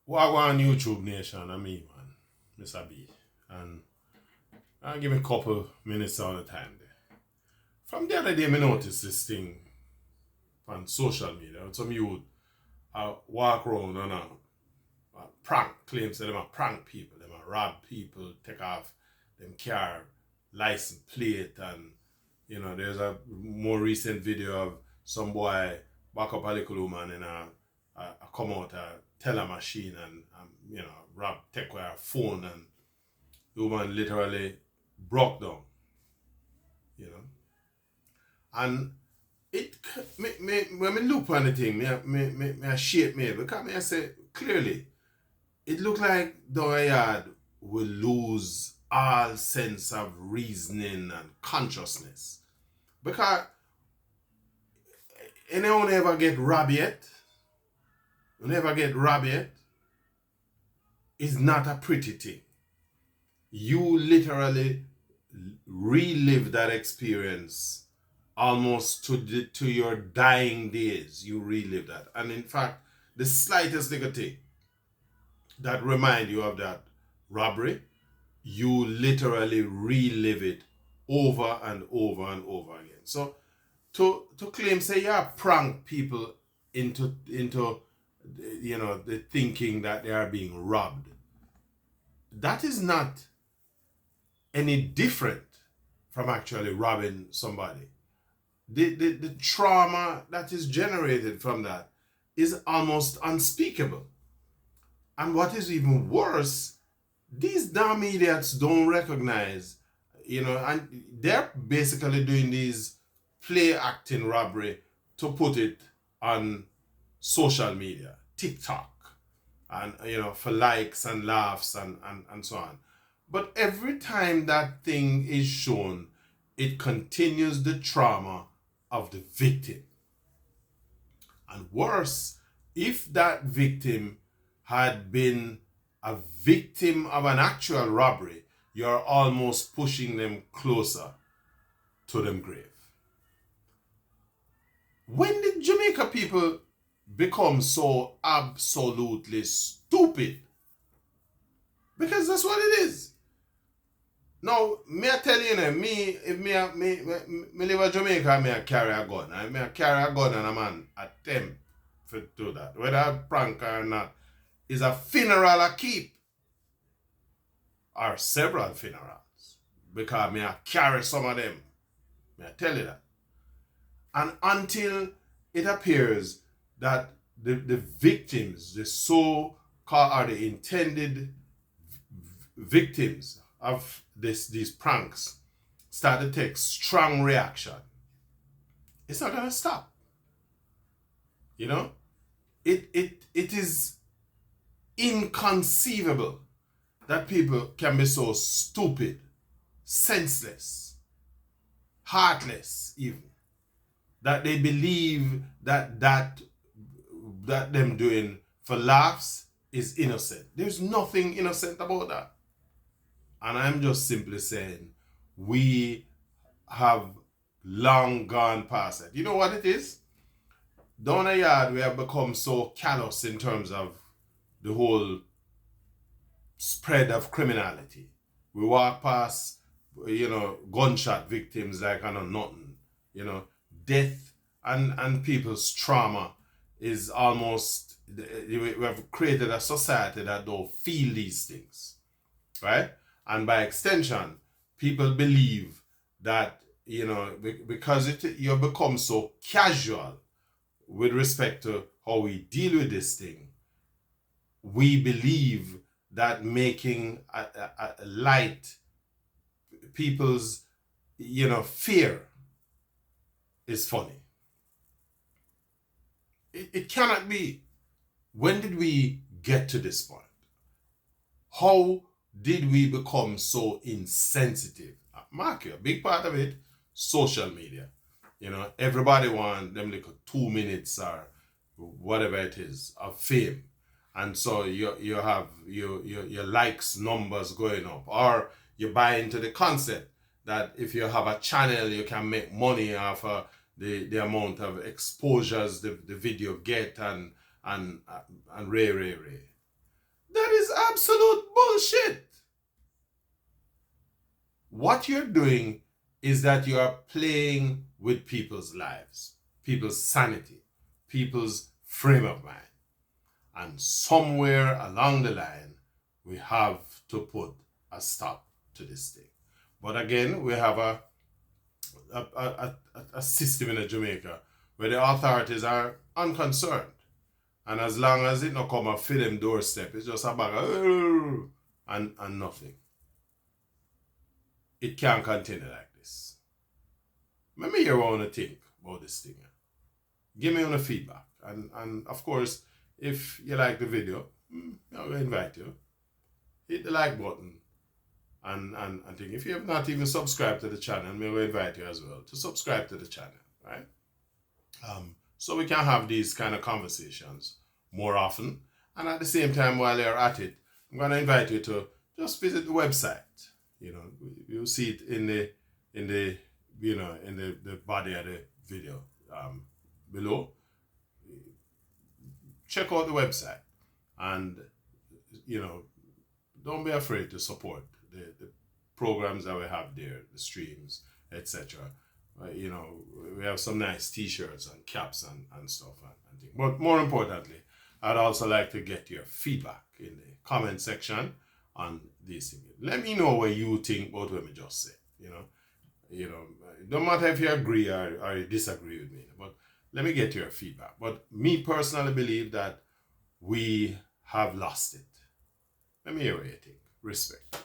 Wagwan YouTube Nation, and me, man, Mr. B. And I'll give me a couple minutes all the time there. From the other day, I noticed this thing on social media. Some youth walk around and prank, claims that they are prank people, they are rob people, take off them car license plate, and there's a more recent video of some boy back up a little woman in a come out a teller machine and rob take away her phone, and the woman literally broke down, you know. And it when me look on the thing, me shake me because me I say clearly it look like Doyard will lose all sense of reasoning and consciousness. Because anyone ever get robbed yet? You never get robbed yet? It's not a pretty thing. You literally relive that experience almost to your dying days. You relive that. And in fact, the slightest little thing that remind you of that robbery, you literally relive it over and over and over again. So to claim say you prank people into the thinking that they are being robbed, that is not any different from actually robbing somebody. The trauma that is generated from that is almost unspeakable. And what is even worse, these damn idiots don't recognize, and they're basically doing these play acting robbery to put it on social media, TikTok, and for likes and laughs and so on. But every time that thing is shown, it continues the trauma of the victim. And worse, if that victim had been a victim of an actual robbery, you're almost pushing them closer to them grave. When did Jamaica people become so absolutely stupid? Because that's what it is. Now, me I tell you, if me live in Jamaica, me I carry a gun. I carry a gun and a man attempt to do that. Whether I prank or not, is a funeral I keep. Or several funerals. Because me I carry some of them. Me I tell you that. And until it appears that the victims, the so-called or the intended victims of these pranks start to take strong reaction, it's not gonna stop. It is inconceivable that people can be so stupid, senseless, heartless even, that they believe that them doing for laughs is innocent. There's nothing innocent about that. And I'm just simply saying, we have long gone past it. You know what it is? Down the yard, we have become so callous in terms of the whole spread of criminality. We walk past, gunshot victims like I know nothing. Death and people's trauma is almost, we have created a society that don't feel these things, right? And by extension, people believe that, because you become so casual with respect to how we deal with this thing, we believe that making a light people's, fear is funny. It cannot be. When did we get to this point? How did we become so insensitive? Mark you, a big part of it, social media. Everybody want them like 2 minutes or whatever it is of fame. And so you have your likes numbers going up. Or you buy into the concept that if you have a channel, you can make money off the amount of exposures the video get and ray. That is absolute bullshit. What you're doing is that you are playing with people's lives, people's sanity, people's frame of mind. And somewhere along the line, we have to put a stop to this thing. But again, we have a system in Jamaica where the authorities are unconcerned. And as long as it not come and fill them doorstep, it's just a bag of and nothing. It can't continue like this. Let me hear what you think about this thing. Give me your feedback. And of course, if you like the video, I will invite you. Hit the like button. And think, if you have not even subscribed to the channel, I will invite you as well to subscribe to the channel, right? So we can have these kind of conversations more often. And at the same time, while you're at it, I'm going to invite you to just visit the website. You know, you'll see it in the body of the video below. Check out the website, and don't be afraid to support the programs that we have there, the streams, etc. We have some nice t-shirts and caps and stuff and things. But more importantly, I'd also like to get your feedback in the comment section on these things. Let me know what you think about what I just said. Don't matter if you agree or you disagree with me, but let me get your feedback. But me personally believe that we have lost it. Let me hear what you think. Respect.